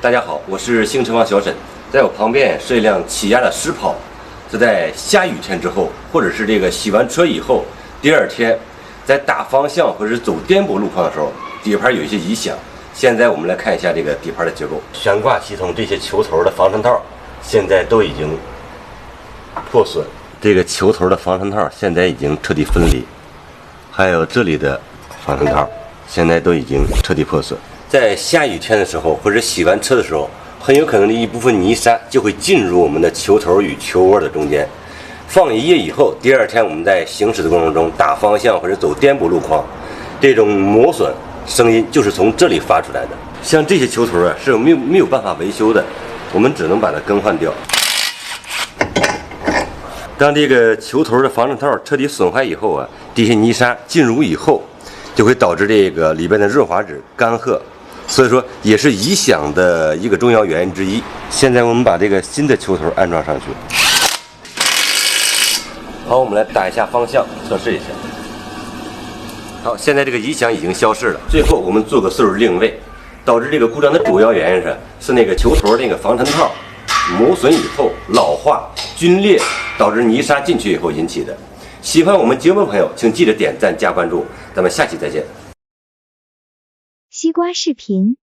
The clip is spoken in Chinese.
大家好，我是星辰王小沈，在我旁边是一辆起亚的狮跑，是在下雨天之后，或者是这个洗完车以后，第二天在打方向或者是走颠簸路况的时候，底盘有一些异响。现在我们来看一下这个底盘的结构，悬挂系统这些球头的防尘套现在都已经破损，这个球头的防尘套现在已经彻底分离，还有这里的防尘套现在都已经彻底破损。在下雨天的时候，或者洗完车的时候，很有可能的一部分泥沙就会进入我们的球头与球窝的中间。放一夜以后，第二天我们在行驶的过程中打方向或者走颠簸路况，这种磨损声音就是从这里发出来的。像这些球头啊是没有办法维修的，我们只能把它更换掉。当这个球头的防尘套彻底损坏以后啊，这些泥沙进入以后，就会导致这个里边的润滑脂干涸。所以说也是异响的一个重要原因之一。现在我们把这个新的球头安装上去。好，我们来打一下方向，测试一下。好，现在这个异响已经消失了。最后我们做个岁数定位，导致这个故障的主要原因是那个球头那个防尘套磨损以后老化、皲裂，导致泥沙进去以后引起的。喜欢我们节目的朋友，请记得点赞加关注，咱们下期再见。西瓜视频。